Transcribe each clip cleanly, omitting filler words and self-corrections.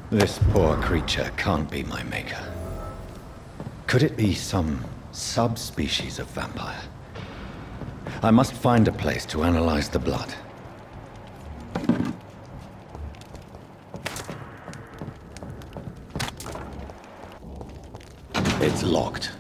This poor creature can't be my maker. Could it be some subspecies of vampire? I must find a place to analyze the blood. It's locked.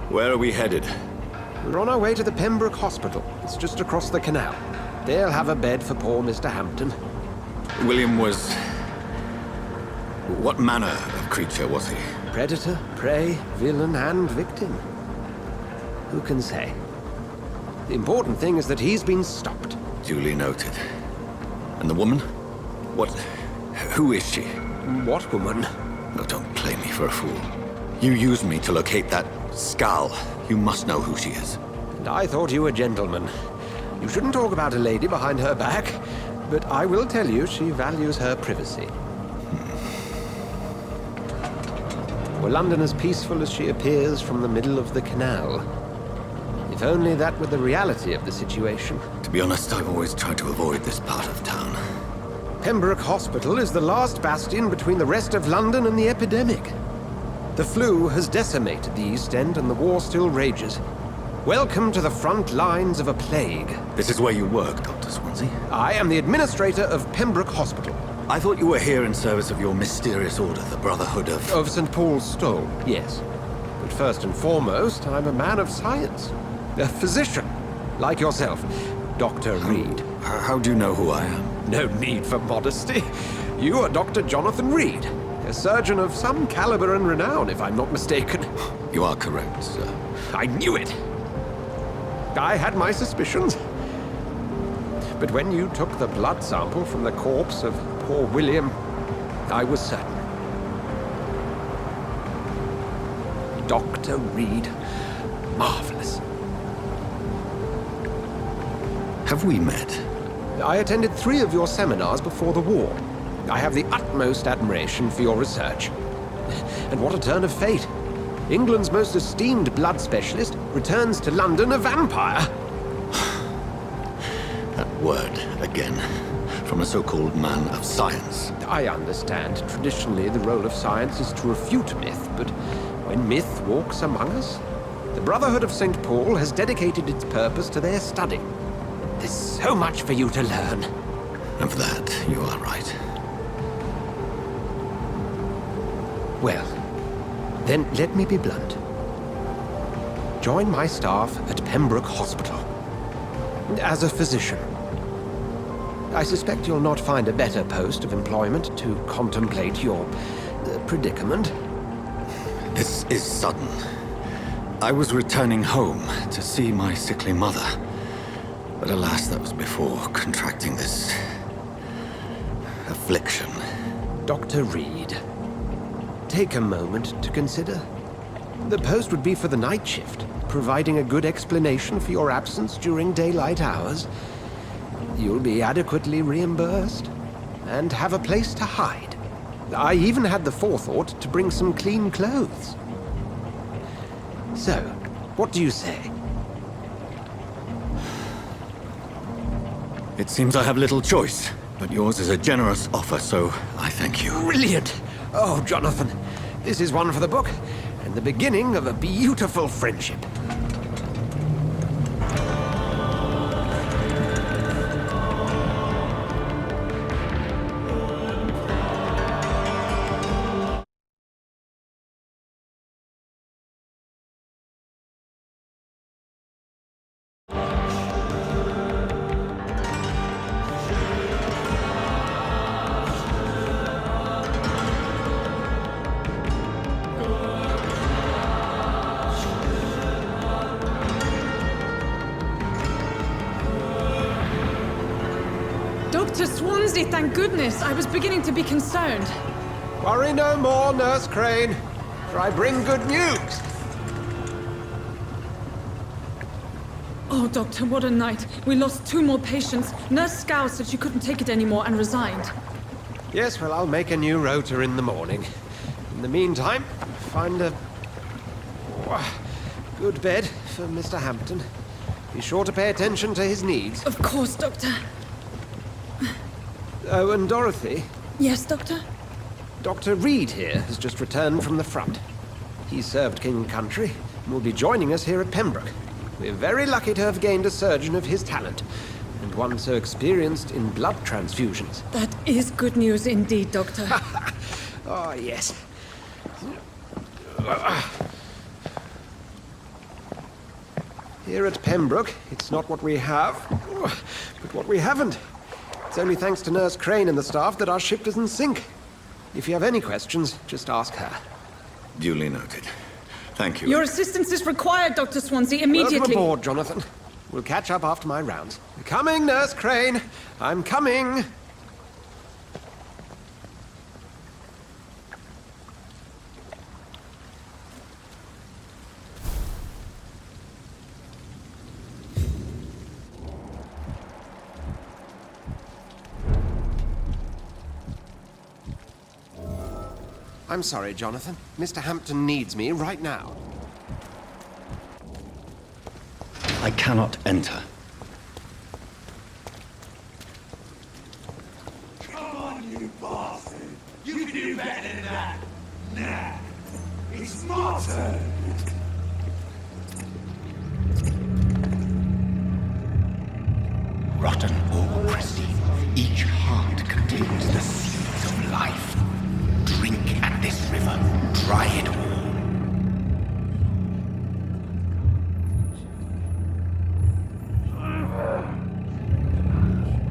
Where are we headed? We're on our way to the Pembroke Hospital. It's just across the canal. They'll have a bed for poor Mr. Hampton. William was... What manner of creature was he? Predator, prey, villain, and victim. Who can say? The important thing is that he's been stopped. Duly noted. And the woman? What... Who is she? What woman? Oh, don't play me for a fool. You used me to locate that skull. You must know who she is. And I thought you a gentleman. You shouldn't talk about a lady behind her back, but I will tell you she values her privacy. Were London as peaceful as she appears from the middle of the canal? If only that were the reality of the situation. To be honest, I've always tried to avoid this part of town. Pembroke Hospital is the last bastion between the rest of London and the epidemic. The flu has decimated the East End and the war still rages. Welcome to the front lines of a plague. This is where you work, Dr. Swansea? I am the administrator of Pembroke Hospital. I thought you were here in service of your mysterious order, the Brotherhood of... Of St. Paul's Stole, yes. But first and foremost, I'm a man of science. A physician, like yourself, Dr. Reed. How do you know who I am? No need for modesty. You are Dr. Jonathan Reed, a surgeon of some caliber and renown, if I'm not mistaken. You are correct, sir. I knew it! I had my suspicions. But when you took the blood sample from the corpse of poor William, I was certain. Dr. Reed. Marvelous. Have we met? I attended 3 of your seminars before the war. I have the utmost admiration for your research. And what a turn of fate. England's most esteemed blood specialist returns to London a vampire. That word, again, from a so-called man of science. I understand. Traditionally, the role of science is to refute myth, but when myth walks among us, the Brotherhood of St. Paul has dedicated its purpose to their study. There's so much for you to learn. And for that, you are right. Well, then let me be blunt. Join my staff at Pembroke Hospital. As a physician. I suspect you'll not find a better post of employment to contemplate your predicament. This is sudden. I was returning home to see my sickly mother. But alas, that was before contracting this... affliction. Dr. Reed, take a moment to consider. The post would be for the night shift, providing a good explanation for your absence during daylight hours. You'll be adequately reimbursed, and have a place to hide. I even had the forethought to bring some clean clothes. So, what do you say? It seems I have little choice. But yours is a generous offer, so I thank you. Brilliant! Oh, Jonathan, this is one for the book, and the beginning of a beautiful friendship. Dr. Swansea, thank goodness. I was beginning to be concerned. Worry no more, Nurse Crane, for I bring good news. Oh, Doctor, what a night. We lost 2 more patients. Nurse Scow said she couldn't take it anymore and resigned. Yes, well, I'll make a new rota in the morning. In the meantime, find a good bed for Mr. Hampton. Be sure to pay attention to his needs. Of course, Doctor. Oh, and Dorothy, Yes, Doctor? Dr. Reed here has just returned from the front. He served King and Country and will be joining us here at Pembroke. We're very lucky to have gained a surgeon of his talent, and one so experienced in blood transfusions. That is good news indeed, Doctor. Oh, yes. Here at Pembroke, it's not what we have, but what we haven't. It's only thanks to Nurse Crane and the staff that our ship doesn't sink. If you have any questions, just ask her. Duly noted. Thank you. Your assistance is required, Dr. Swansea, immediately. Welcome aboard, Jonathan. We'll catch up after my rounds. Coming, Nurse Crane. I'm coming. I'm sorry, Jonathan. Mr. Hampton needs me right now. I cannot enter. Come on, you bastard! You can do better than that! Nah! It's my turn! Rotten or pristine, each heart contains the seeds of life. Drink at this river, try it all.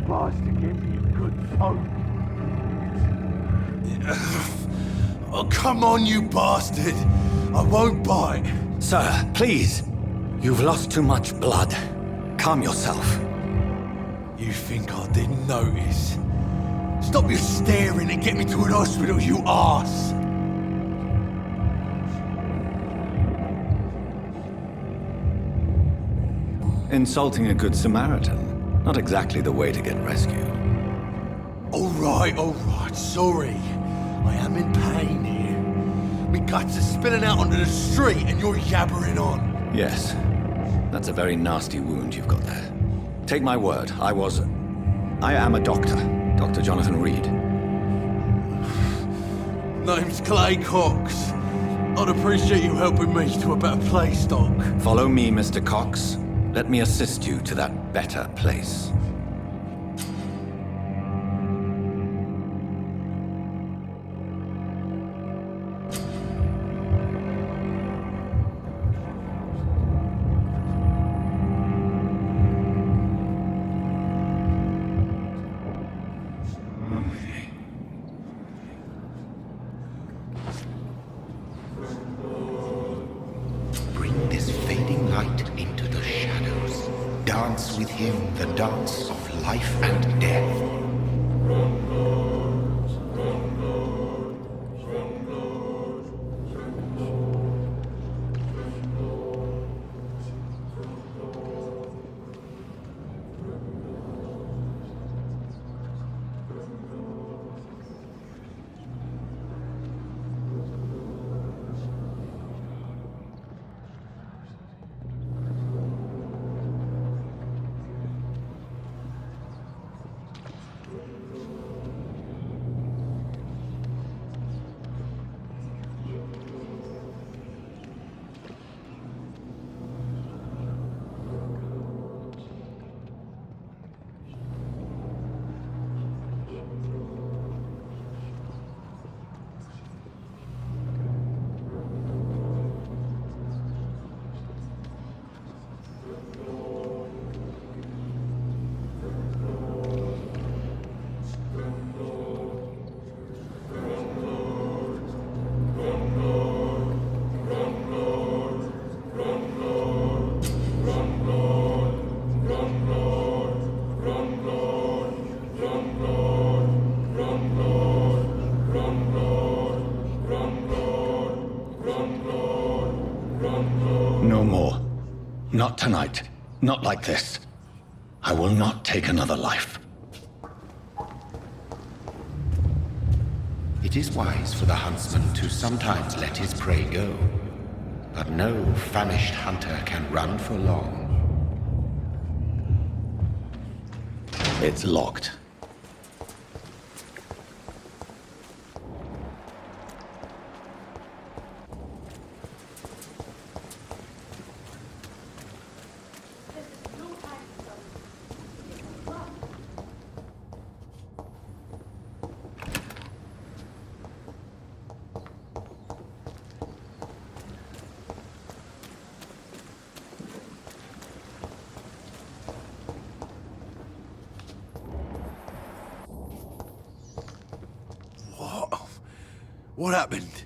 Bastard gave me a good phone. Oh, come on, you bastard! I won't bite. Sir, please. You've lost too much blood. Calm yourself. You think I didn't notice? Stop your staring and get me to an hospital, you arse! Insulting a good Samaritan. Not exactly the way to get rescued. All right, sorry. I am in pain here. My guts are spilling out onto the street and you're yabbering on. Yes. That's a very nasty wound you've got there. Take my word, I am a doctor. Dr. Jonathan Reed. Name's Clay Cox. I'd appreciate you helping me to a better place, Doc. Follow me, Mr. Cox. Let me assist you to that better place. Bring this fading light into the shadows. Dance with him the dance of life and death. Not tonight. Not like this. I will not take another life. It is wise for the huntsman to sometimes let his prey go. But no famished hunter can run for long. It's locked. What happened?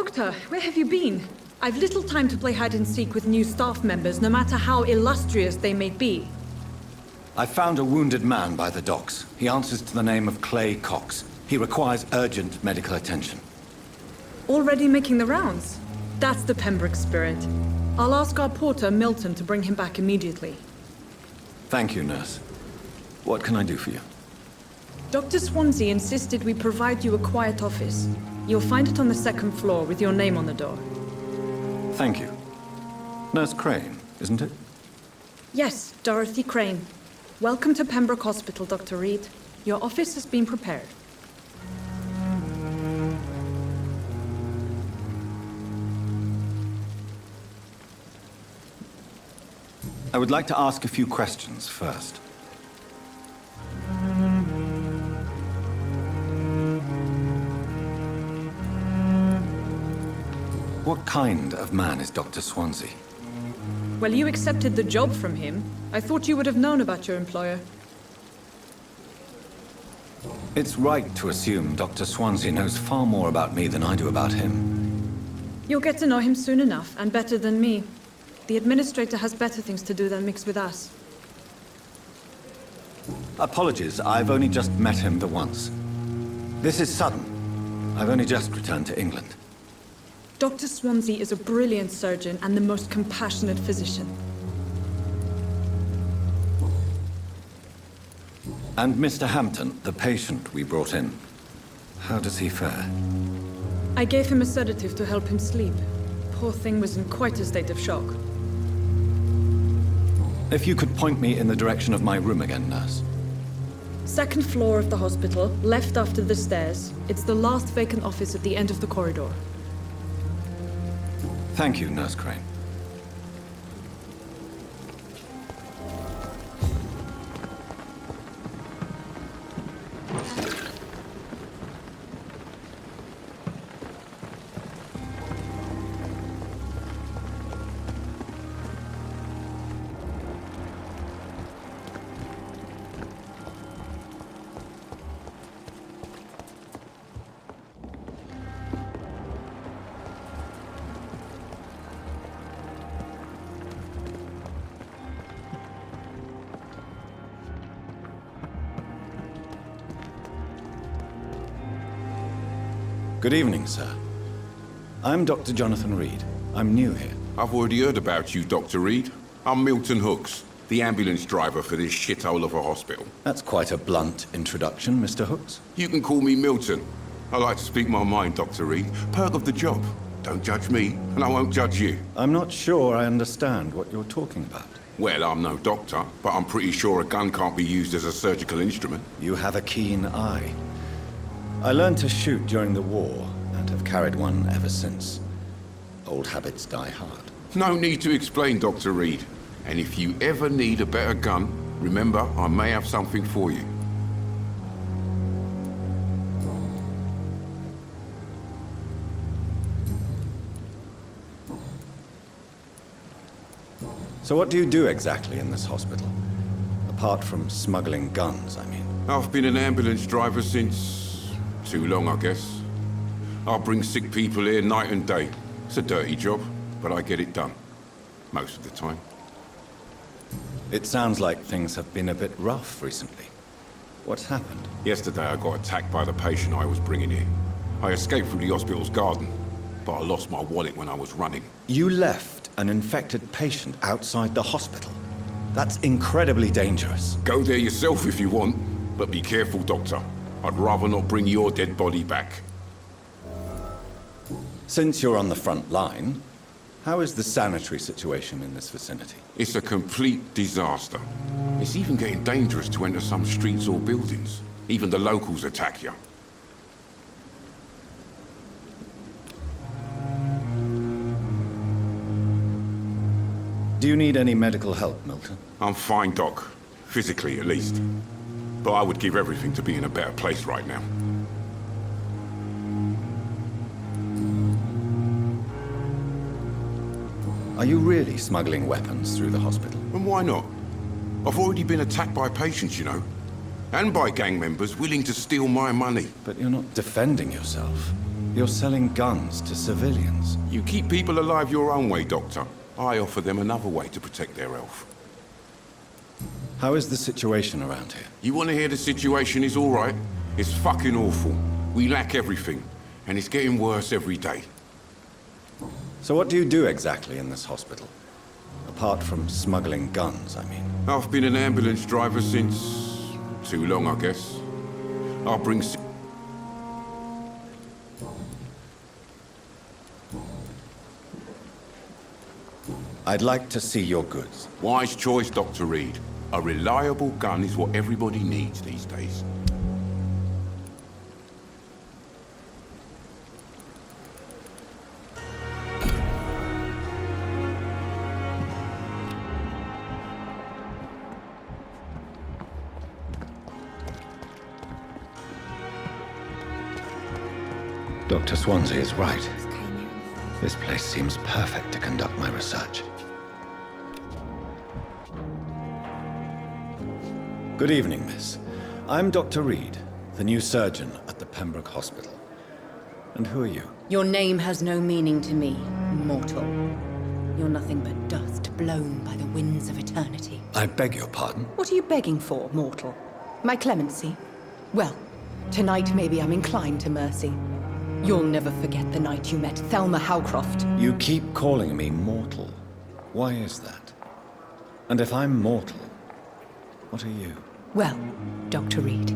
Doctor, where have you been? I've little time to play hide and seek with new staff members, no matter how illustrious they may be. I found a wounded man by the docks. He answers to the name of Clay Cox. He requires urgent medical attention. Already making the rounds? That's the Pembroke spirit. I'll ask our porter, Milton, to bring him back immediately. Thank you, nurse. What can I do for you? Dr. Swansea insisted we provide you a quiet office. You'll find it on the second floor with your name on the door. Thank you. Nurse Crane, isn't it? Yes, Dorothy Crane. Welcome to Pembroke Hospital, Dr. Reed. Your office has been prepared. I would like to ask a few questions first. What kind of man is Dr. Swansea? Well, you accepted the job from him. I thought you would have known about your employer. It's right to assume Dr. Swansea knows far more about me than I do about him. You'll get to know him soon enough, and better than me. The administrator has better things to do than mix with us. Apologies, I've only just met him the once. This is sudden. I've only just returned to England. Dr. Swansea is a brilliant surgeon and the most compassionate physician. And Mr. Hampton, the patient we brought in. How does he fare? I gave him a sedative to help him sleep. Poor thing was in quite a state of shock. If you could point me in the direction of my room again, nurse. Second floor of the hospital, left after the stairs. It's the last vacant office at the end of the corridor. Thank you, Nurse Crane. Good evening, sir. I'm Dr. Jonathan Reed. I'm new here. I've already heard about you, Dr. Reed. I'm Milton Hooks, the ambulance driver for this shithole of a hospital. That's quite a blunt introduction, Mr. Hooks. You can call me Milton. I like to speak my mind, Dr. Reed. Perk of the job. Don't judge me, and I won't judge you. I'm not sure I understand what you're talking about. Well, I'm no doctor, but I'm pretty sure a gun can't be used as a surgical instrument. You have a keen eye. I learned to shoot during the war, and have carried one ever since. Old habits die hard. No need to explain, Dr. Reed. And if you ever need a better gun, remember, I may have something for you. So what do you do exactly in this hospital? Apart from smuggling guns, I mean. I've been an ambulance driver since... too long, I guess. I bring sick people here night and day. It's a dirty job, but I get it done. Most of the time. It sounds like things have been a bit rough recently. What's happened? Yesterday I got attacked by the patient I was bringing here. I escaped through the hospital's garden, but I lost my wallet when I was running. You left an infected patient outside the hospital? That's incredibly dangerous. Go there yourself if you want, but be careful, Doctor. I'd rather not bring your dead body back. Since you're on the front line, how is the sanitary situation in this vicinity? It's a complete disaster. It's even getting dangerous to enter some streets or buildings. Even the locals attack you. Do you need any medical help, Milton? I'm fine, Doc. Physically, at least. But I would give everything to be in a better place right now. Are you really smuggling weapons through the hospital? And why not? I've already been attacked by patients, you know. And by gang members willing to steal my money. But you're not defending yourself. You're selling guns to civilians. You keep people alive your own way, Doctor. I offer them another way to protect their health. How is the situation around here? You want to hear the situation is all right? It's fucking awful. We lack everything. And it's getting worse every day. So what do you do exactly in this hospital? Apart from smuggling guns, I mean. I've been an ambulance driver since... too long, I guess. I'll bring... I'd like to see your goods. Wise choice, Dr. Reed. A reliable gun is what everybody needs these days. Dr. Swansea is right. This place seems perfect to conduct my research. Good evening, miss. I'm Dr. Reed, the new surgeon at the Pembroke Hospital. And who are you? Your name has no meaning to me, mortal. You're nothing but dust blown by the winds of eternity. I beg your pardon? What are you begging for, mortal? My clemency? Well, tonight maybe I'm inclined to mercy. You'll never forget the night you met Thelma Howcroft. You keep calling me mortal. Why is that? And if I'm mortal, what are you? Well, Dr. Reed,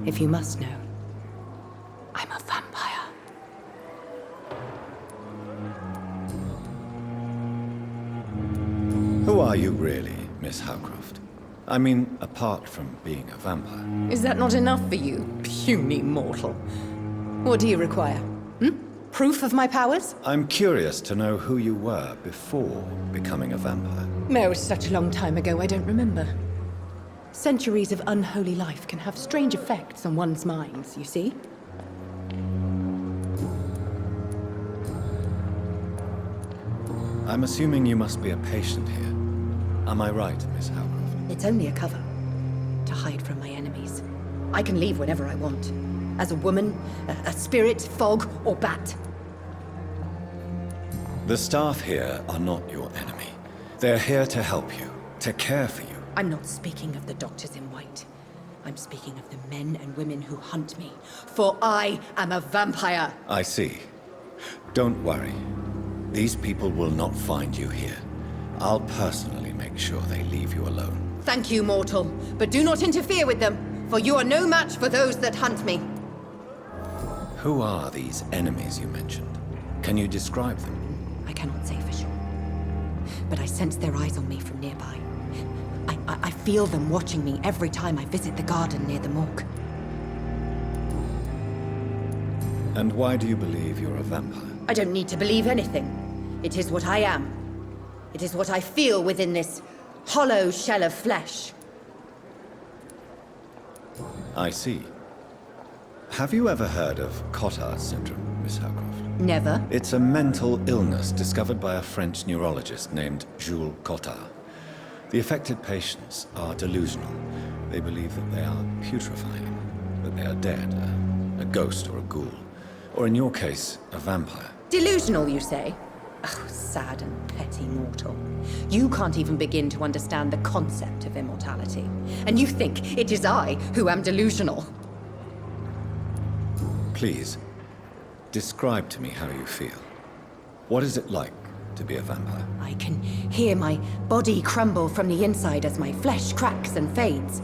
if you must know, I'm a vampire. Who are you really, Miss Howcroft? I mean, apart from being a vampire. Is that not enough for you, puny mortal? What do you require? Proof of my powers? I'm curious to know who you were before becoming a vampire. No, it's such a long time ago, I don't remember. Centuries of unholy life can have strange effects on one's minds, you see? I'm assuming you must be a patient here. Am I right, Miss Howcroft? It's only a cover. To hide from my enemies. I can leave whenever I want. As a woman, a spirit, fog, or bat. The staff here are not your enemy. They're here to help you, to care for you. I'm not speaking of the doctors in white. I'm speaking of the men and women who hunt me. For I am a vampire! I see. Don't worry. These people will not find you here. I'll personally make sure they leave you alone. Thank you, mortal. But do not interfere with them, for you are no match for those that hunt me. Who are these enemies you mentioned? Can you describe them? I cannot say for sure. But I sense their eyes on me from nearby. I feel them watching me every time I visit the garden near the morgue. And why do you believe you're a vampire? I don't need to believe anything. It is what I am. It is what I feel within this hollow shell of flesh. I see. Have you ever heard of Cotard syndrome, Miss Howcroft? Never. It's a mental illness discovered by a French neurologist named Jules Cotard. The affected patients are delusional. They believe that they are putrefying, that they are dead, a ghost or a ghoul. Or in your case, a vampire. Delusional, you say? Oh, sad and petty mortal. You can't even begin to understand the concept of immortality. And you think it is I who am delusional. Please, describe to me how you feel. What is it like to be a vampire? I can hear my body crumble from the inside as my flesh cracks and fades.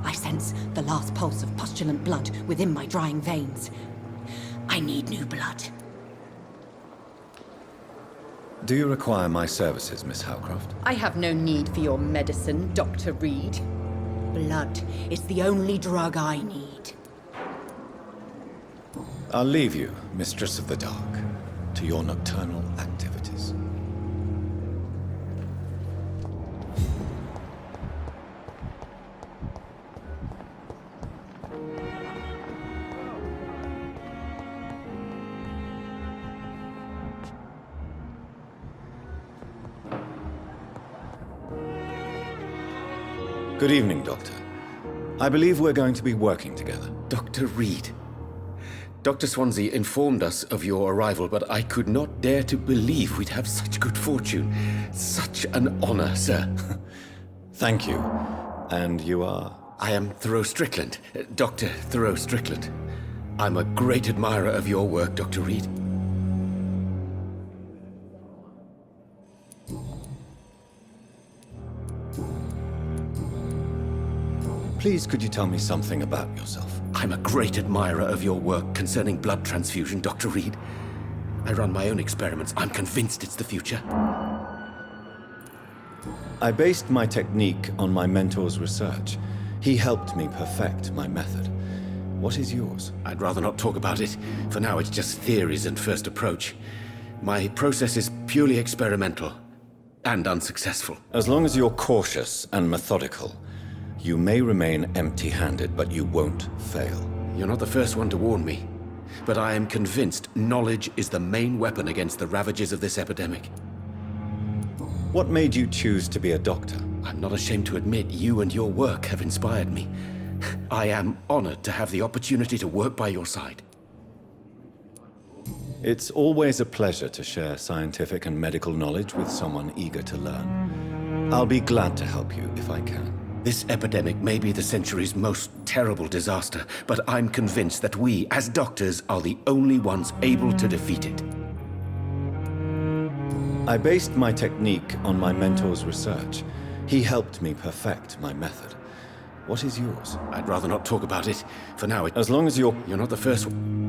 I sense the last pulse of postulant blood within my drying veins. I need new blood. Do you require my services, Miss Howcroft? I have no need for your medicine, Dr. Reed. Blood is the only drug I need. I'll leave you, Mistress of the Dark, to your nocturnal activities. Good evening, Doctor. I believe we're going to be working together. Dr. Reed. Dr. Swansea informed us of your arrival, but I could not dare to believe we'd have such good fortune. Such an honor, sir. Thank you. And you are? I am Thoreau Strickland, Dr. Thoreau Strickland. I'm a great admirer of your work, Dr. Reed. Please, could you tell me something about yourself? I'm a great admirer of your work concerning blood transfusion, Dr. Reed. I run my own experiments. I'm convinced it's the future. I based my technique on my mentor's research. He helped me perfect my method. What is yours? I'd rather not talk about it. For now, it's just theories and first approach. My process is purely experimental and unsuccessful. As long as you're cautious and methodical, you may remain empty-handed, but you won't fail. You're not the first one to warn me, but I am convinced knowledge is the main weapon against the ravages of this epidemic. What made you choose to be a doctor? I'm not ashamed to admit you and your work have inspired me. I am honored to have the opportunity to work by your side. It's always a pleasure to share scientific and medical knowledge with someone eager to learn. I'll be glad to help you if I can. This epidemic may be the century's most terrible disaster, but I'm convinced that we, as doctors, are the only ones able to defeat it. I based my technique on my mentor's research. He helped me perfect my method. What is yours? I'd rather not talk about it. For now, As long as you're not the first one.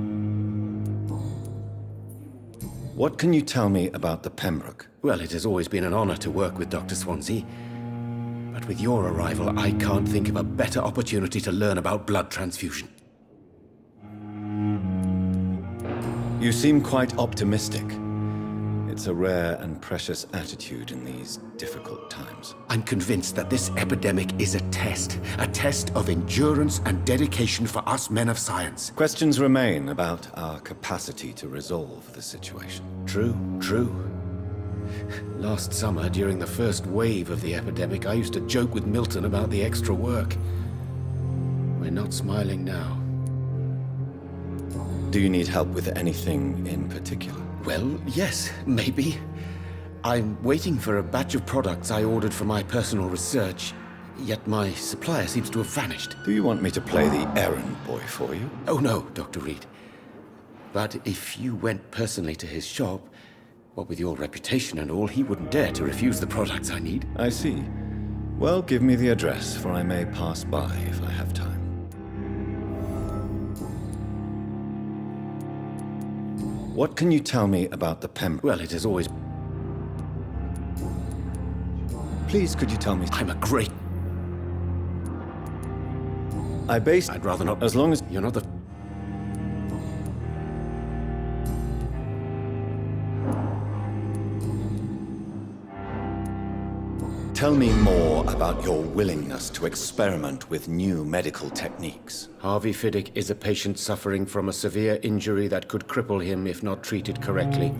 What can you tell me about the Pembroke? Well, it has always been an honor to work with Dr. Swansea. But with your arrival, I can't think of a better opportunity to learn about blood transfusion. You seem quite optimistic. It's a rare and precious attitude in these difficult times. I'm convinced that this epidemic is a test of endurance and dedication for us men of science. Questions remain about our capacity to resolve the situation. True. Last summer, during the first wave of the epidemic, I used to joke with Milton about the extra work. We're not smiling now. Do you need help with anything in particular? Well, yes, maybe. I'm waiting for a batch of products I ordered for my personal research, yet my supplier seems to have vanished. Do you want me to play the errand boy for you? Oh no, Dr. Reed. But if you went personally to his shop, what with your reputation and all, he wouldn't dare to refuse the products I need. I see. Well, give me the address, for I may pass by if I have time. What can you tell me about the Pembroke? Well, it has always... Please, could you tell me? I'm a great... I'd rather not, as long as... You're not the... Tell me more about your willingness to experiment with new medical techniques. Harvey Fiddick is a patient suffering from a severe injury that could cripple him if not treated correctly.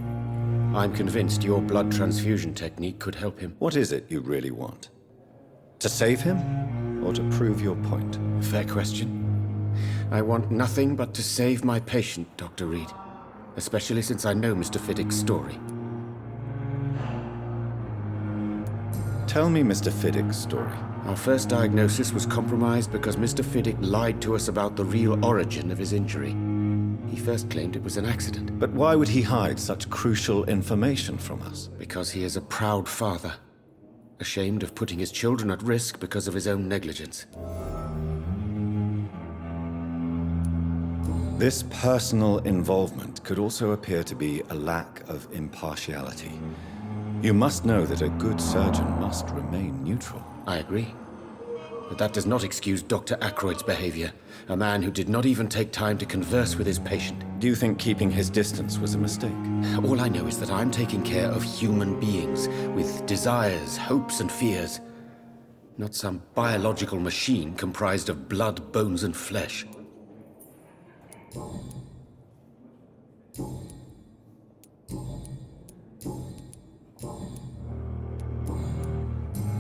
I'm convinced your blood transfusion technique could help him. What is it you really want? To save him, or to prove your point? Fair question. I want nothing but to save my patient, Dr. Reed. Especially since I know Mr. Fiddick's story. Tell me Mr. Fiddick's story. Our first diagnosis was compromised because Mr. Fiddick lied to us about the real origin of his injury. He first claimed it was an accident. But why would he hide such crucial information from us? Because he is a proud father, ashamed of putting his children at risk because of his own negligence. This personal involvement could also appear to be a lack of impartiality. You must know that a good surgeon must remain neutral. I agree. But that does not excuse Dr. Ackroyd's behavior, a man who did not even take time to converse with his patient. Do you think keeping his distance was a mistake? All I know is that I'm taking care of human beings with desires, hopes, and fears. Not some biological machine comprised of blood, bones, and flesh.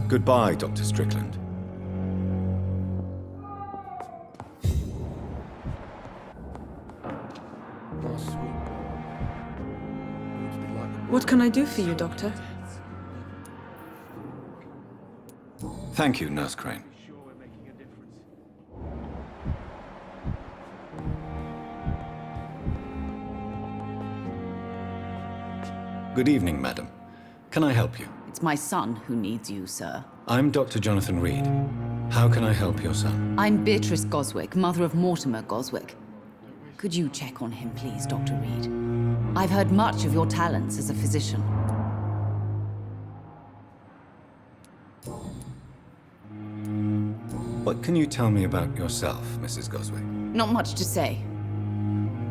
Goodbye, Dr. Strickland. What can I do for you, Doctor? Thank you, Nurse Crane. Good evening, madam. Can I help you? It's my son who needs you, sir. I'm Dr. Jonathan Reed. How can I help your son? I'm Beatrice Goswick, mother of Mortimer Goswick. Could you check on him, please, Dr. Reed? I've heard much of your talents as a physician. What can you tell me about yourself, Mrs. Goswick? Not much to say.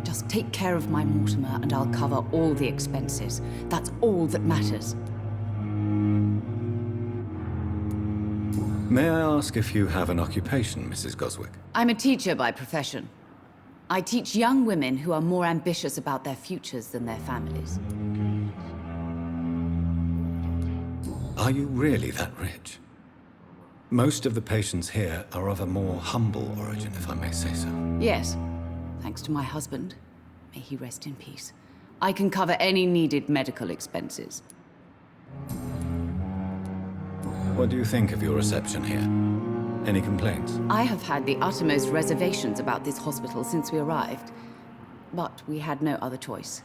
Just take care of my Mortimer and I'll cover all the expenses. That's all that matters. May I ask if you have an occupation, Mrs. Goswick? I'm a teacher by profession. I teach young women who are more ambitious about their futures than their families. Are you really that rich? Most of the patients here are of a more humble origin, if I may say so. Yes, thanks to my husband. May he rest in peace. I can cover any needed medical expenses. What do you think of your reception here? Any complaints? I have had the uttermost reservations about this hospital since we arrived. But we had no other choice,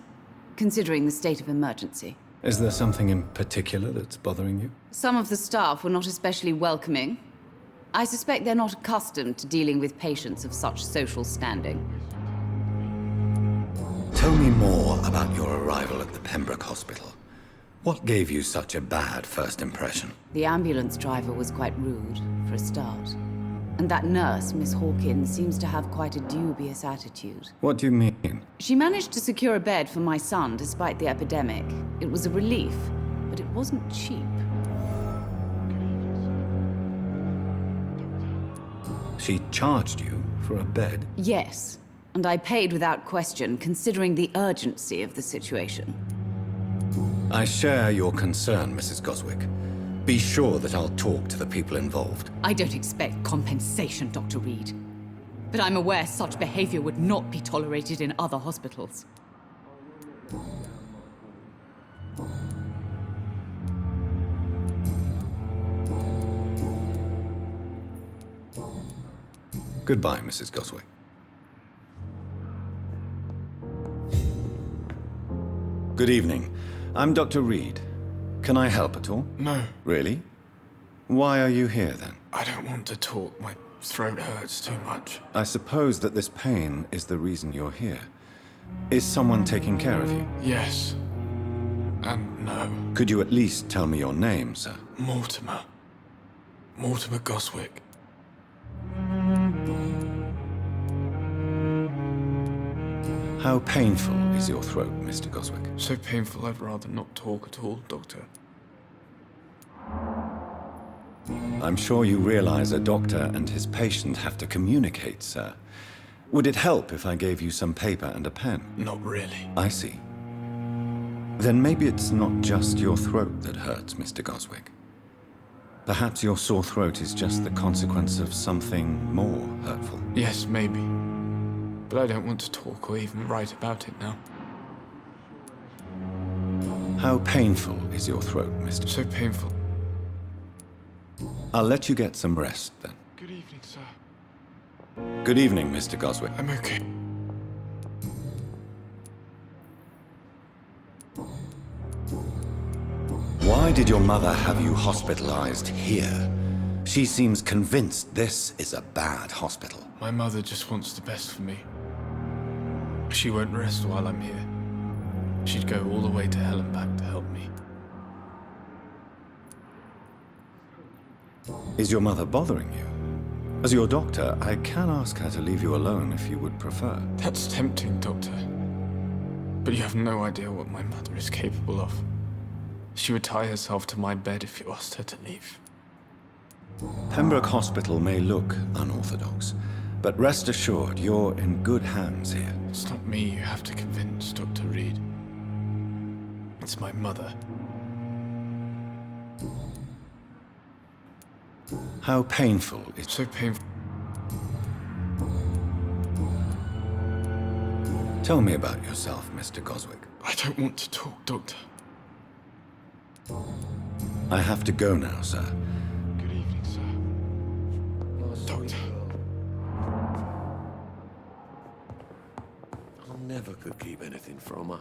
considering the state of emergency. Is there something in particular that's bothering you? Some of the staff were not especially welcoming. I suspect they're not accustomed to dealing with patients of such social standing. Tell me more about your arrival at the Pembroke Hospital. What gave you such a bad first impression? The ambulance driver was quite rude, for a start. And that nurse, Miss Hawkins, seems to have quite a dubious attitude. What do you mean? She managed to secure a bed for my son despite the epidemic. It was a relief, but it wasn't cheap. She charged you for a bed? Yes, and I paid without question, considering the urgency of the situation. I share your concern, Mrs. Goswick. Be sure that I'll talk to the people involved. I don't expect compensation, Dr. Reed. But I'm aware such behavior would not be tolerated in other hospitals. Goodbye, Mrs. Goswick. Good evening. I'm Dr. Reed. Can I help at all? No, Really? Why are you here, then? I don't want to talk. My throat hurts too much. I suppose that this pain is the reason you're here. Is someone taking care of you? Yes. And no. Could you at least tell me your name, sir? Mortimer. Mortimer Goswick. How painful is your throat, Mr. Goswick? So painful I'd rather not talk at all, Doctor. I'm sure you realize a doctor and his patient have to communicate, sir. Would it help if I gave you some paper and a pen? Not really. I see. Then maybe it's not just your throat that hurts, Mr. Goswick. Perhaps your sore throat is just the consequence of something more hurtful. Yes, maybe. But I don't want to talk or even write about it now. How painful is your throat, Mr. So painful. I'll let you get some rest, then. Good evening, sir. Good evening, Mr. Goswick. I'm okay. Why did your mother have you hospitalized here? She seems convinced this is a bad hospital. My mother just wants the best for me. She won't rest while I'm here. She'd go all the way to hell and back to help me. Is your mother bothering you? As your doctor, I can ask her to leave you alone if you would prefer. That's tempting, Doctor. But you have no idea what my mother is capable of. She would tie herself to my bed if you asked her to leave. Pembroke Hospital may look unorthodox, but rest assured you're in good hands here. It's not me you have to convince, Dr. Reed. It's my mother. How painful is... So painful. Tell me about yourself, Mr. Goswick. I don't want to talk, Doctor. I have to go now, sir. Good evening, sir. Doctor. I never could keep anything from her.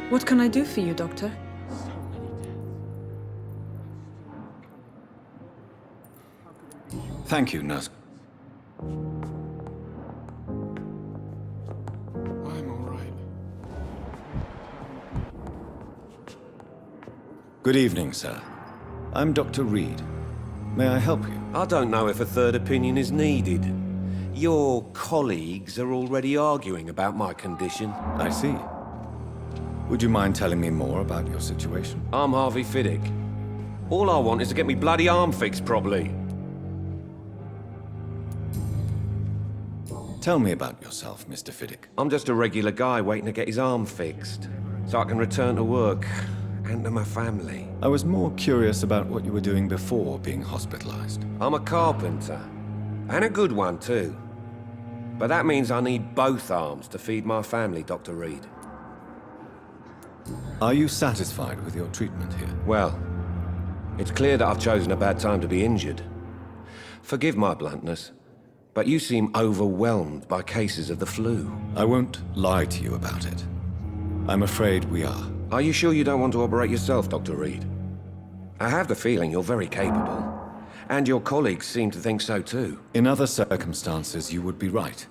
What can I do for you, Doctor? Thank you, nurse. I'm all right. Good evening, sir. I'm Dr. Reed. May I help you? I don't know if a third opinion is needed. Your colleagues are already arguing about my condition. I see. Would you mind telling me more about your situation? I'm Harvey Fiddick. All I want is to get me bloody arm fixed properly. Tell me about yourself, Mr. Fiddick. I'm just a regular guy waiting to get his arm fixed, so I can return to work and to my family. I was more curious about what you were doing before being hospitalized. I'm a carpenter, and a good one too. But that means I need both arms to feed my family, Dr. Reed. Are you satisfied with your treatment here? Well, it's clear that I've chosen a bad time to be injured. Forgive my bluntness, but you seem overwhelmed by cases of the flu. I won't lie to you about it. I'm afraid we are. Are you sure you don't want to operate yourself, Dr. Reed? I have the feeling you're very capable. And your colleagues seem to think so too. In other circumstances, you would be right.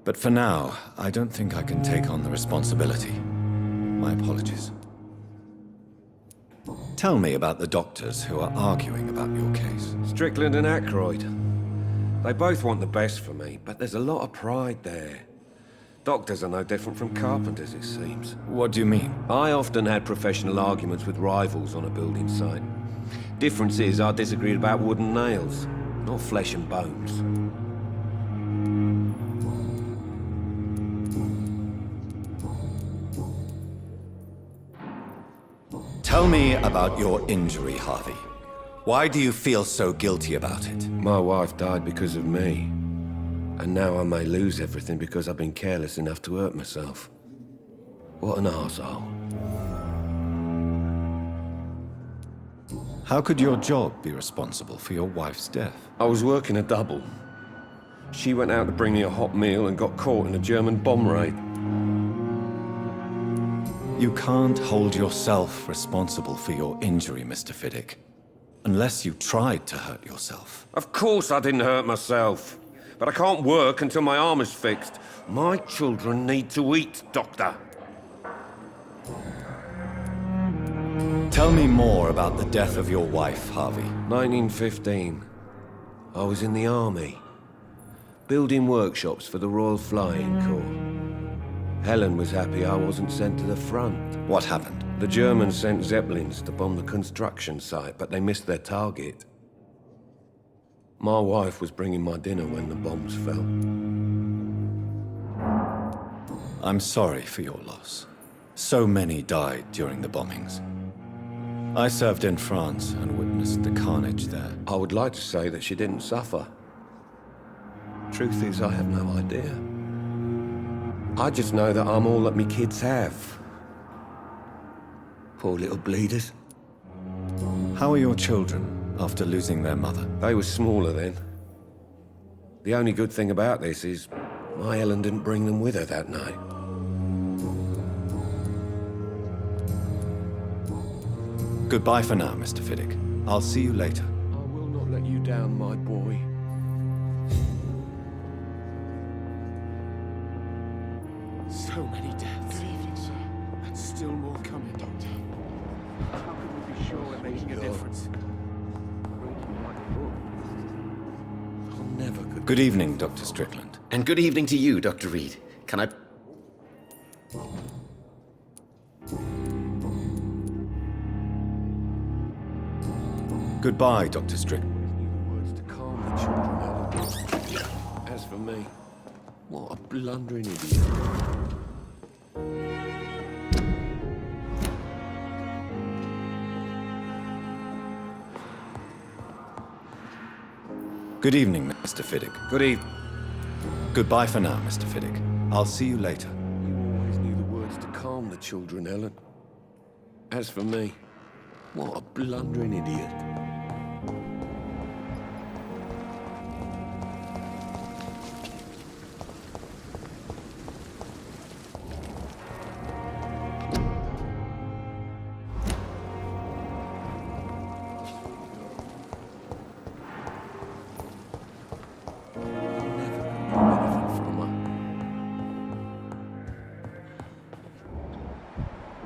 But for now, I don't think I can take on the responsibility. My apologies. Tell me about the doctors who are arguing about your case. Strickland and Aykroyd. They both want the best for me, but there's a lot of pride there. Doctors are no different from carpenters, it seems. What do you mean? I often had professional arguments with rivals on a building site. Difference is I disagreed about wooden nails, not flesh and bones. Tell me about your injury, Harvey. Why do you feel so guilty about it? My wife died because of me. And now I may lose everything because I've been careless enough to hurt myself. What an arsehole. How could your job be responsible for your wife's death? I was working a double. She went out to bring me a hot meal and got caught in a German bomb raid. You can't hold yourself responsible for your injury, Mr. Fiddick. Unless you tried to hurt yourself. Of course I didn't hurt myself. But I can't work until my arm is fixed. My children need to eat, Doctor. Tell me more about the death of your wife, Harvey. 1915. I was in the army, building workshops for the Royal Flying Corps. Helen was happy I wasn't sent to the front. What happened? The Germans sent Zeppelins to bomb the construction site, but they missed their target. My wife was bringing my dinner when the bombs fell. I'm sorry for your loss. So many died during the bombings. I served in France and witnessed the carnage there. I would like to say that she didn't suffer. Truth is, I have no idea. I just know that I'm all that me kids have. Poor little bleeders. How are your children after losing their mother? They were smaller then. The only good thing about this is my Ellen didn't bring them with her that night. Goodbye for now, Mr. Fiddick. I'll see you later. I will not let you down, my boy. So many deaths. Good evening, sir. And still more coming, Doctor. How can we be sure we're making a difference? I'll never could. Good evening, Dr. Strickland. And good evening to you, Dr. Reed. Can I... Goodbye, Dr. Strickland. Words to calm the children, Ellen. As for me, what a blundering idiot. Good evening, Mr. Fiddick. Good evening. Goodbye for now, Mr. Fiddick. I'll see you later. You always knew the words to calm the children, Ellen. As for me, what a blundering idiot.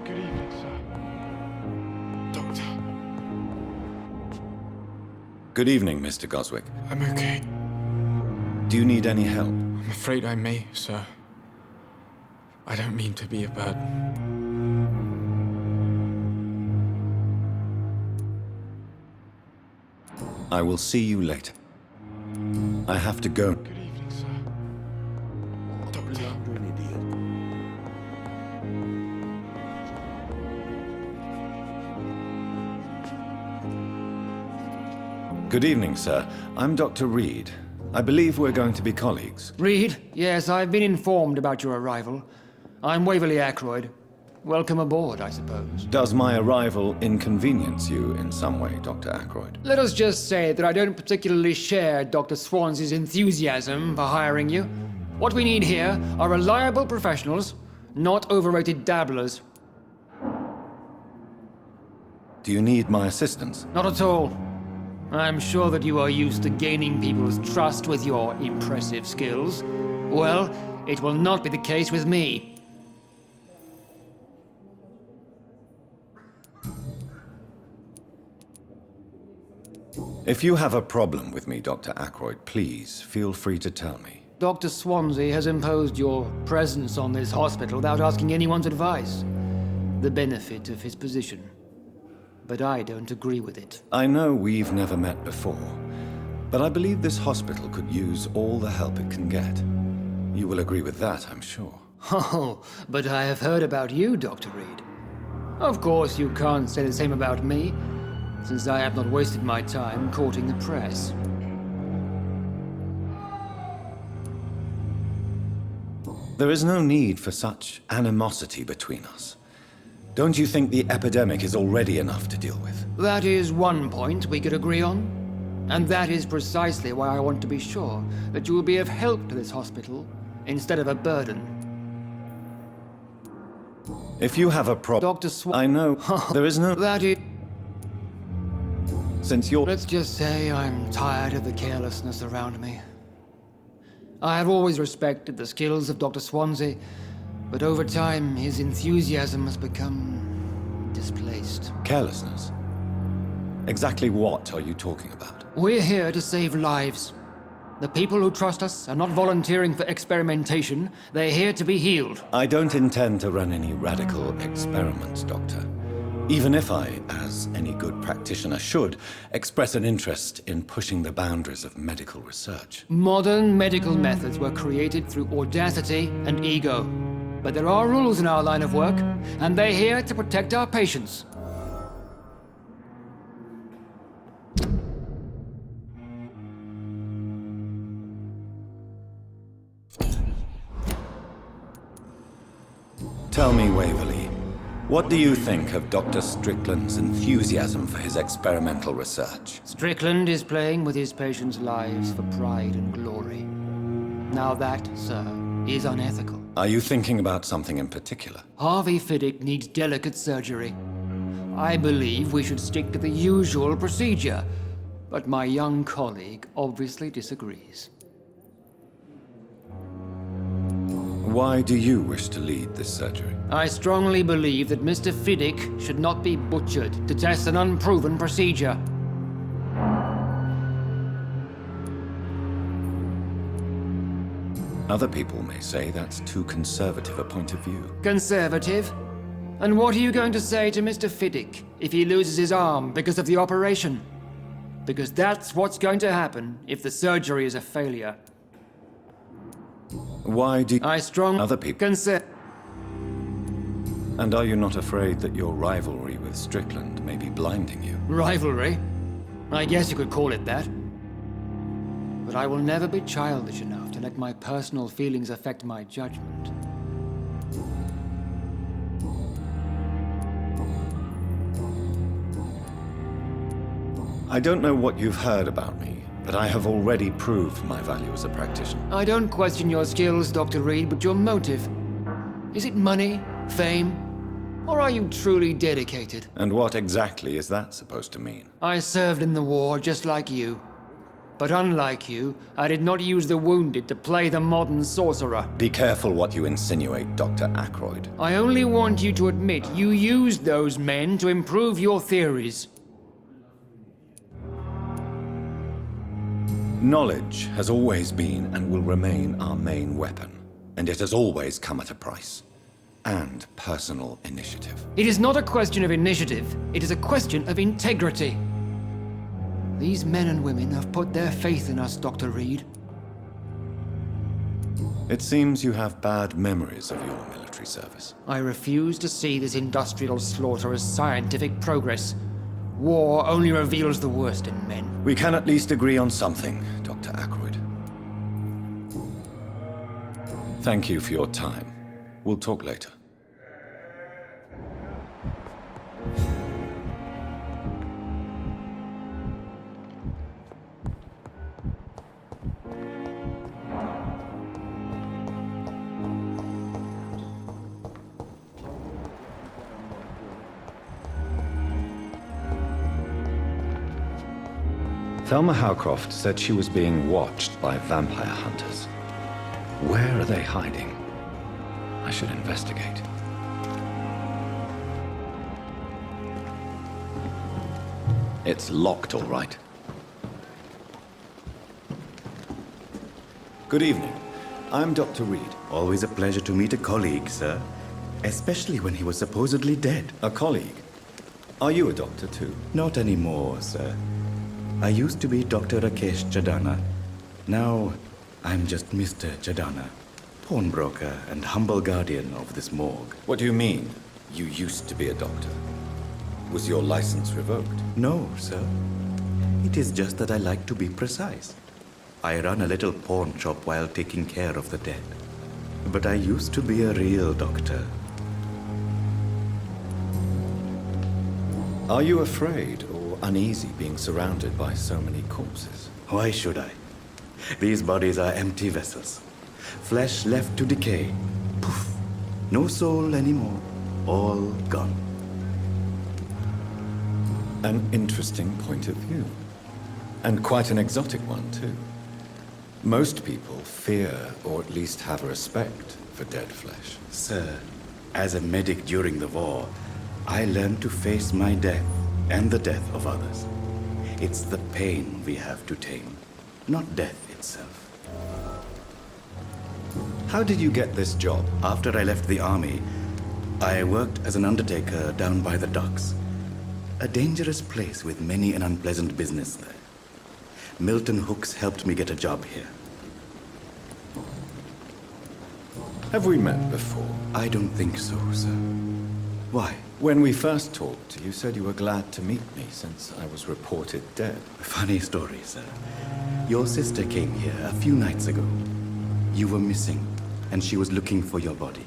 Good evening, sir. Doctor. Good evening, Mr. Goswick. I'm okay. Do you need any help? I'm afraid I may, sir. I don't mean to be a burden. I will see you later. I have to go. Good evening, sir. What a blundering idiot. Good evening, sir. I'm Dr. Reed. I believe we're going to be colleagues. Reed? Yes, I've been informed about your arrival. I'm Waverly Ackroyd. Welcome aboard, I suppose. Does my arrival inconvenience you in some way, Dr. Ackroyd? Let us just say that I don't particularly share Dr. Swansea's enthusiasm for hiring you. What we need here are reliable professionals, not overrated dabblers. Do you need my assistance? Not at all. I'm sure that you are used to gaining people's trust with your impressive skills. Well, it will not be the case with me. If you have a problem with me, Dr. Ackroyd, please feel free to tell me. Dr. Swansea has imposed your presence on this hospital without asking anyone's advice. The benefit of his position. But I don't agree with it. I know we've never met before, but I believe this hospital could use all the help it can get. You will agree with that, I'm sure. Oh, but I have heard about you, Dr. Reed. Of course, you can't say the same about me, since I have not wasted my time courting the press. There is no need for such animosity between us. Don't you think the epidemic is already enough to deal with? That is one point we could agree on. And that is precisely why I want to be sure that you will be of help to this hospital instead of a burden. If you have a problem... Dr. I know. There is no... That is... Since you're... Let's just say I'm tired of the carelessness around me. I have always respected the skills of Dr. Swansea, but over time his enthusiasm has become misplaced. Carelessness? Exactly what are you talking about? We're here to save lives. The people who trust us are not volunteering for experimentation. They're here to be healed. I don't intend to run any radical experiments, Doctor. Even if I, as any good practitioner should, express an interest in pushing the boundaries of medical research. Modern medical methods were created through audacity and ego. But there are rules in our line of work, and they're here to protect our patients. Tell me, Waverly, what do you think of Dr. Strickland's enthusiasm for his experimental research? Strickland is playing with his patients' lives for pride and glory. Now that, sir, is unethical. Are you thinking about something in particular? Harvey Fiddick needs delicate surgery. I believe we should stick to the usual procedure, but my young colleague obviously disagrees. Why do you wish to lead this surgery? I strongly believe that Mr. Fiddick should not be butchered to test an unproven procedure. Other people may say that's too conservative a point of view. Conservative? And what are you going to say to Mr. Fiddick if he loses his arm because of the operation? Because that's what's going to happen if the surgery is a failure. Why do other people And are you not afraid that your rivalry with Strickland may be blinding you? Rivalry? I guess you could call it that. But I will never be childish enough to let my personal feelings affect my judgment. I don't know what you've heard about me, but I have already proved my value as a practitioner. I don't question your skills, Dr. Reed, but your motive. Is it money, fame, or are you truly dedicated? And what exactly is that supposed to mean? I served in the war just like you. But unlike you, I did not use the wounded to play the modern sorcerer. Be careful what you insinuate, Dr. Ackroyd. I only want you to admit you used those men to improve your theories. Knowledge has always been and will remain our main weapon, and it has always come at a price. And personal initiative. It is not a question of initiative, it is a question of integrity. These men and women have put their faith in us, Dr. Reed. It seems you have bad memories of your military service. I refuse to see this industrial slaughter as scientific progress. War only reveals the worst in men. We can at least agree on something, Dr. Ackroyd. Thank you for your time. We'll talk later. Thelma Howcroft said she was being watched by vampire hunters. Where are they hiding? I should investigate. It's locked, all right. Good evening. I'm Dr. Reed. Always a pleasure to meet a colleague, sir. Especially when he was supposedly dead. A colleague? Are you a doctor, too? Not anymore, sir. I used to be Dr. Rakesh Chadana. Now, I'm just Mr. Chadana, pawnbroker and humble guardian of this morgue. What do you mean, you used to be a doctor? Was your license revoked? No, sir. It is just that I like to be precise. I run a little pawn shop while taking care of the dead. But I used to be a real doctor. Are you afraid or uneasy being surrounded by so many corpses? Why should I? These bodies are empty vessels. Flesh left to decay. Poof. No soul anymore. All gone. An interesting point of view. And quite an exotic one, too. Most people fear, or at least have respect, for dead flesh. Sir, as a medic during the war, I learned to face my death and the death of others. It's the pain we have to tame, not death itself. How did you get this job? After I left the army, I worked as an undertaker down by the docks. A dangerous place with many an unpleasant business there. Milton Hooks helped me get a job here. Have we met before? I don't think so, sir. Why? When we first talked, you said you were glad to meet me since I was reported dead. Funny story, sir. Your sister came here a few nights ago. You were missing, and she was looking for your body.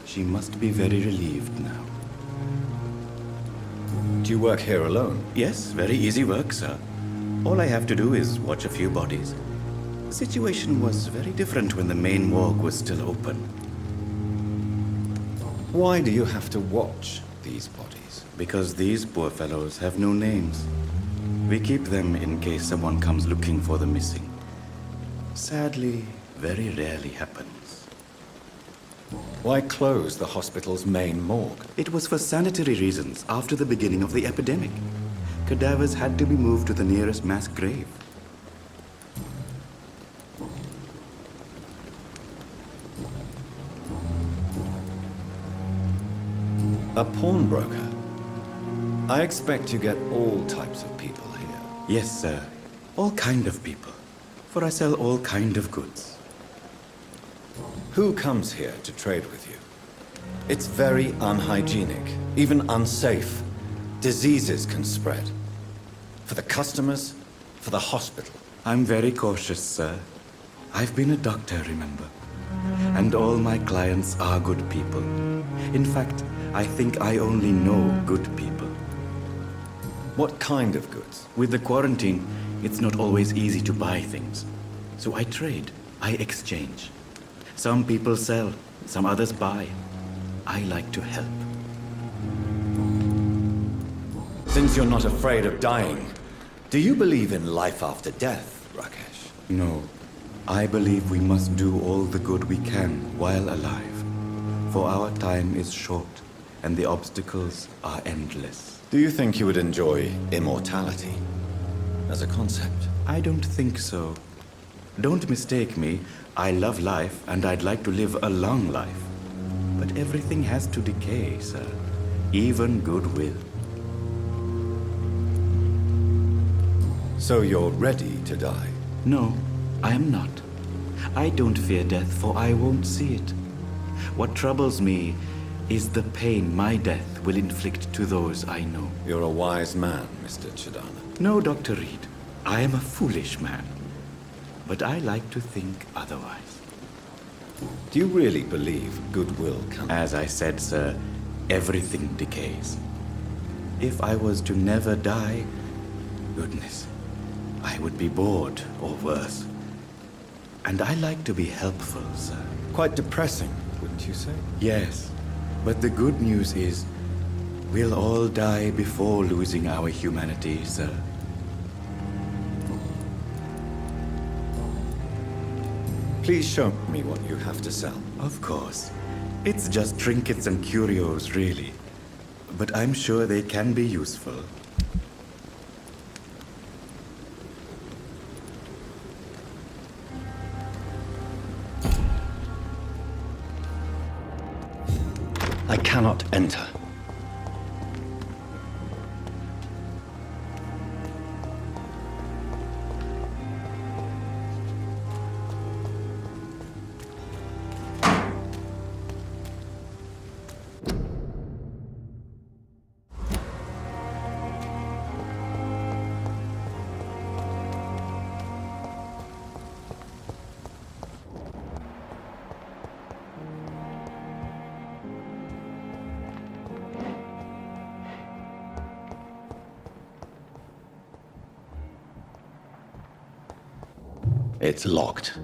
She must be very relieved now. Do you work here alone? Yes, very easy work, sir. All I have to do is watch a few bodies. The situation was very different when the main morgue was still open. Why do you have to watch these bodies? Because these poor fellows have no names. We keep them in case someone comes looking for the missing. Sadly, very rarely happens. Why close the hospital's main morgue? It was for sanitary reasons after the beginning of the epidemic. Cadavers had to be moved to the nearest mass grave. A pawnbroker? I expect you get all types of people here. Yes, sir. All kind of people. For I sell all kind of goods. Who comes here to trade with you? It's very unhygienic, even unsafe. Diseases can spread. For the customers, for the hospital. I'm very cautious, sir. I've been a doctor, remember? And all my clients are good people. In fact, I think I only know good people. What kind of goods? With the quarantine, it's not always easy to buy things. So I trade, I exchange. Some people sell, some others buy. I like to help. Since you're not afraid of dying, do you believe in life after death, Rakesh? No. I believe we must do all the good we can while alive. For our time is short, and the obstacles are endless. Do you think you would enjoy immortality as a concept? I don't think so. Don't mistake me. I love life, and I'd like to live a long life. But everything has to decay, sir. Even goodwill. So you're ready to die? No, I am not. I don't fear death, for I won't see it. What troubles me is the pain my death will inflict to those I know. You're a wise man, Mr. Chidana. No, Dr. Reed. I am a foolish man. But I like to think otherwise. Do you really believe goodwill can... As I said, sir, everything decays. If I was to never die, goodness, I would be bored or worse. And I like to be helpful, sir. Quite depressing, wouldn't you say? Yes, but the good news is, we'll all die before losing our humanity, sir. Please show me what you have to sell. Of course. It's just trinkets and curios, really. But I'm sure they can be useful. I cannot enter. It's locked.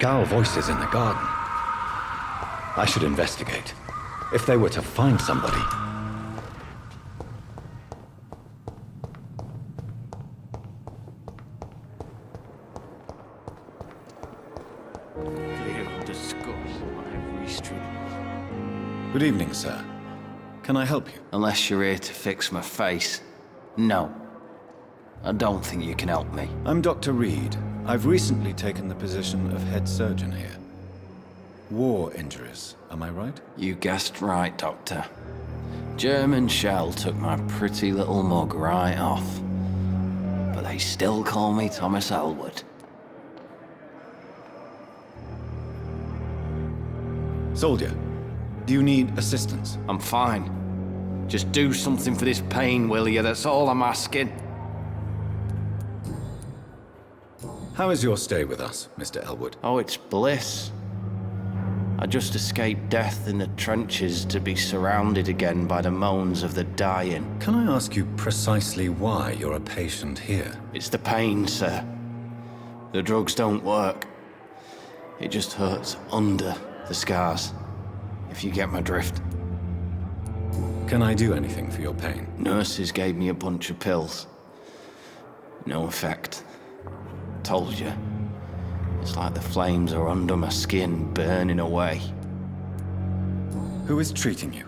Scowl voices in the garden. I should investigate. If they were to find somebody... Good evening, sir. Can I help you? Unless you're here to fix my face. No. I don't think you can help me. I'm Dr. Reed. I've recently taken the position of head surgeon here. War injuries, am I right? You guessed right, Doctor. German shell took my pretty little mug right off. But they still call me Thomas Elwood. Soldier, do you need assistance? I'm fine. Just do something for this pain, will you? That's all I'm asking. How is your stay with us, Mr. Elwood? Oh, it's bliss. I just escaped death in the trenches to be surrounded again by the moans of the dying. Can I ask you precisely why you're a patient here? It's the pain, sir. The drugs don't work. It just hurts under the scars, if you get my drift. Can I do anything for your pain? Nurses gave me a bunch of pills. No effect. Told you. It's like the flames are under my skin, burning away. Who is treating you?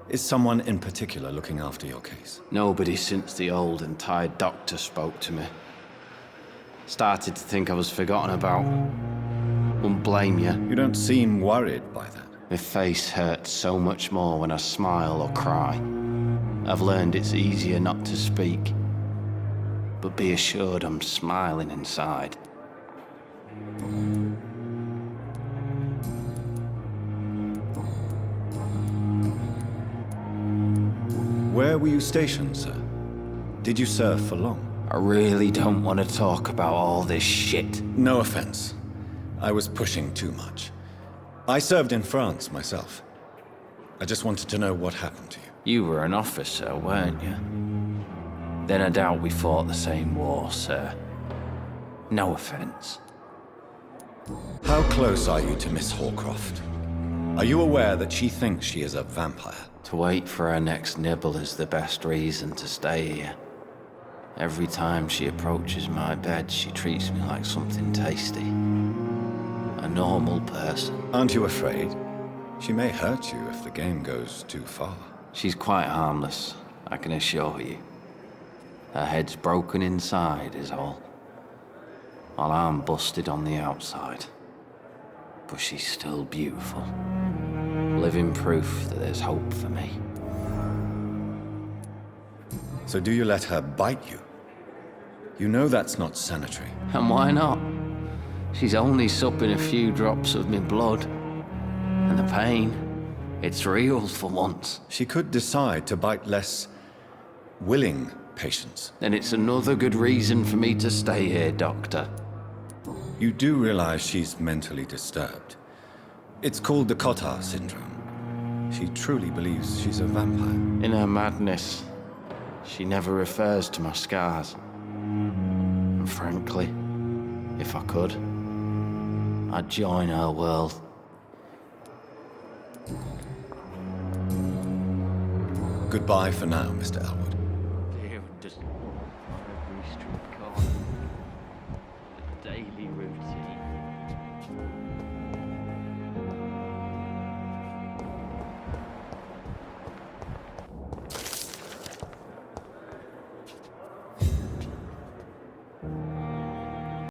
Is someone in particular looking after your case? Nobody since the old and tired doctor spoke to me. Started to think I was forgotten about. Wouldn't blame you. You don't seem worried by that. My face hurts so much more when I smile or cry. I've learned it's easier not to speak. But be assured I'm smiling inside. Where were you stationed, sir? Did you serve for long? I really don't want to talk about all this shit. No offense. I was pushing too much. I served in France myself. I just wanted to know what happened to you. You were an officer, weren't you? Then I doubt we fought the same war, sir. No offense. How close are you to Miss Horcroft? Are you aware that she thinks she is a vampire? To wait for her next nibble is the best reason to stay here. Every time she approaches my bed, she treats me like something tasty. A normal person. Aren't you afraid? She may hurt you if the game goes too far. She's quite harmless, I can assure you. Her head's broken inside is all. While I'm busted on the outside. But she's still beautiful. Living proof that there's hope for me. So do you let her bite you? You know that's not sanitary. And why not? She's only supping a few drops of me blood. And the pain, it's real for once. She could decide to bite less willing patients. Then it's another good reason for me to stay here, Doctor. You do realize she's mentally disturbed. It's called the Cotard syndrome. She truly believes she's a vampire. In her madness, she never refers to my scars. And frankly, if I could, I'd join her world. Goodbye for now, Mr. Elwood. Just every street corner, the daily routine.